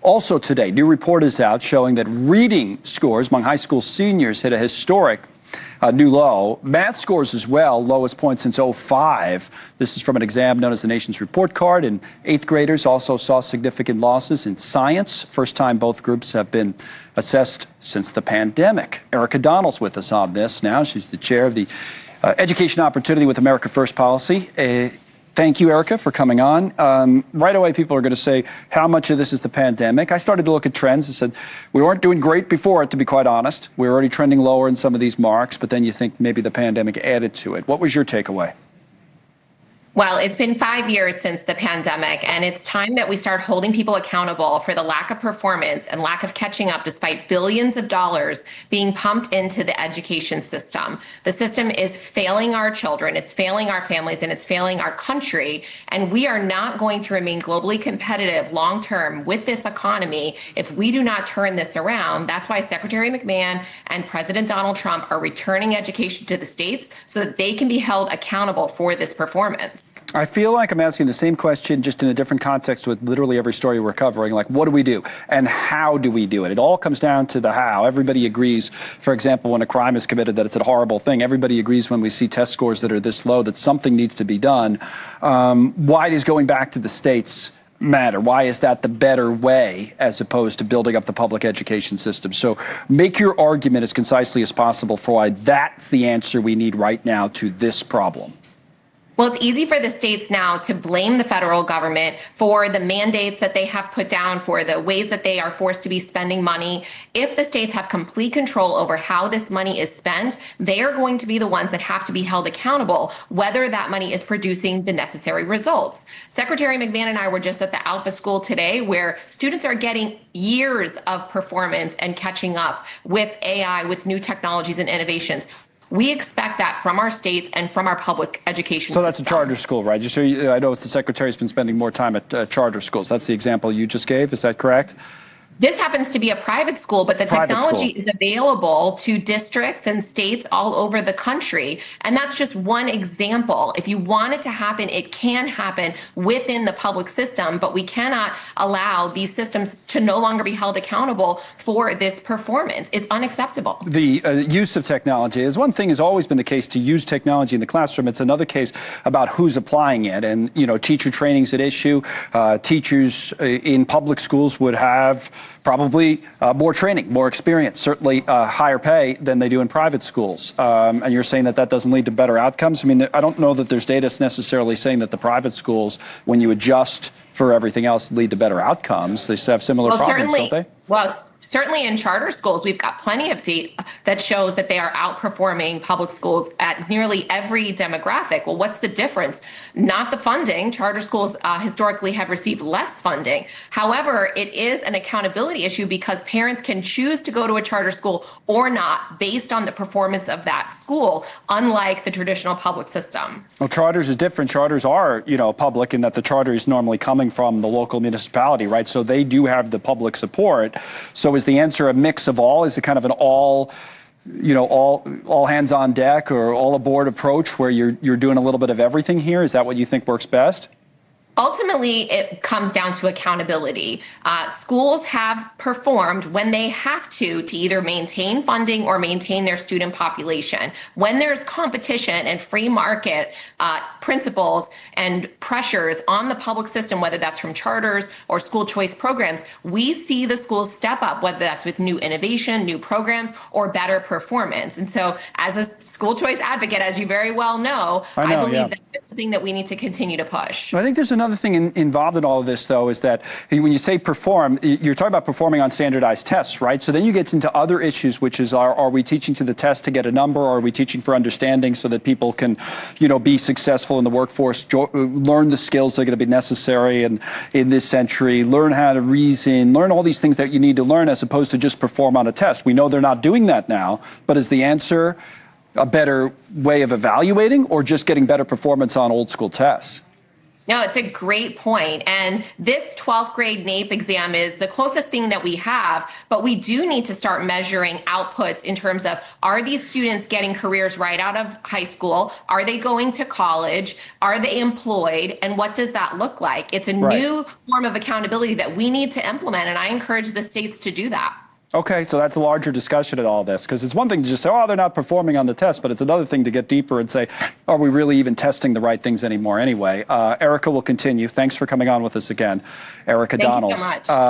Also today, new report is out showing that reading scores among high school seniors hit a historic new low. Math scores as well, lowest point since '05. This is from an exam known as the nation's report card. And eighth graders also saw significant losses in science. First time both groups have been assessed since the pandemic. Erika Donald's with us on this now. She's the chair of the Education Opportunity with America First policy. Thank you, Erika, for coming on. Right away, people are going to say, how much of this is the pandemic? I started to look at trends and said, we weren't doing great before it, to be quite honest. We were already trending lower in some of these marks, but then you think maybe the pandemic added to it. What was your takeaway? Well, it's been 5 years since the pandemic, and it's time that we start holding people accountable for the lack of performance and lack of catching up despite billions of dollars being pumped into the education system. The system is failing our children, it's failing our families, and it's failing our country, and we are not going to remain globally competitive long-term with this economy if we do not turn this around. That's why Secretary McMahon and President Donald Trump are returning education to the states so that they can be held accountable for this performance. I feel like I'm asking the same question, just in a different context with literally every story we're covering. Like, what do we do? And how do we do it? It all comes down to the how. Everybody agrees, for example, when a crime is committed, that it's a horrible thing. Everybody agrees when we see test scores that are this low that something needs to be done. Why does going back to the states matter? Why is that the better way as opposed to building up the public education system? So make your argument as concisely as possible for why that's the answer we need right now to this problem. Well, it's easy for the states now to blame the federal government for the mandates that they have put down, for the ways that they are forced to be spending money. If the states have complete control over how this money is spent, they are going to be the ones that have to be held accountable, whether that money is producing the necessary results. Secretary McMahon and I were just at the Alpha School today, where students are getting years of performance and catching up with AI, with new technologies and innovations. We expect that from our states and from our public education system. So that's a charter school, right? Just so I know the Secretary's been spending more time at charter schools. That's the example you just gave. Is that correct? This happens to be a private school, but the technology is available to districts and states all over the country. And that's just one example. If you want it to happen, it can happen within the public system, but we cannot allow these systems to no longer be held accountable for this performance. It's unacceptable. The use of technology is one thing, has always been the case to use technology in the classroom. It's another case about who's applying it. And, you know, teacher training's at issue. Teachers in public schools would have probably more training, more experience, certainly higher pay than they do in private schools. And you're saying that that doesn't lead to better outcomes? I mean, I don't know that there's data necessarily saying that the private schools, when you adjust for everything else, lead to better outcomes. They have similar problems, don't they? Well, certainly in charter schools, we've got plenty of data that shows that they are outperforming public schools at nearly every demographic. Well, what's the difference? Not the funding. Charter schools historically have received less funding. However, it is an accountability issue because parents can choose to go to a charter school or not based on the performance of that school, unlike the traditional public system. Well, charters is different. Charters are, you know, public in that the charter is normally coming from the local municipality, right? So they do have the public support. So is the answer a mix of all? Is it kind of an all hands on deck or all aboard approach where you're doing a little bit of everything here? Is that what you think works best? Ultimately, it comes down to accountability. Schools have performed when they have to either maintain funding or maintain their student population. When there's competition and free market principles and pressures on the public system, whether that's from charters or school choice programs, we see the schools step up, whether that's with new innovation, new programs, or better performance. And so as a school choice advocate, as you very well know, I believe that it's something that we need to continue to push. I think there's another thing involved in all of this, though, is that when you say perform, you're talking about performing on standardized tests, right? So then you get into other issues, which is, are we teaching to the test to get a number, or are we teaching for understanding so that people can, you know, be successful in the workforce, learn the skills that are going to be necessary in this century, learn how to reason, learn all these things that you need to learn as opposed to just perform on a test. We know they're not doing that now, but is the answer a better way of evaluating or just getting better performance on old school tests? No, it's a great point. And this 12th grade NAEP exam is the closest thing that we have, but we do need to start measuring outputs in terms of, are these students getting careers right out of high school? Are they going to college? Are they employed? And what does that look like? It's a new form of accountability that we need to implement, and I encourage the states to do that. Okay, so that's a larger discussion of all this, because it's one thing to just say, oh, they're not performing on the test, but it's another thing to get deeper and say, are we really even testing the right things anymore anyway? Erika will continue. Thanks for coming on with us again. Erika Donald. Thank you so much.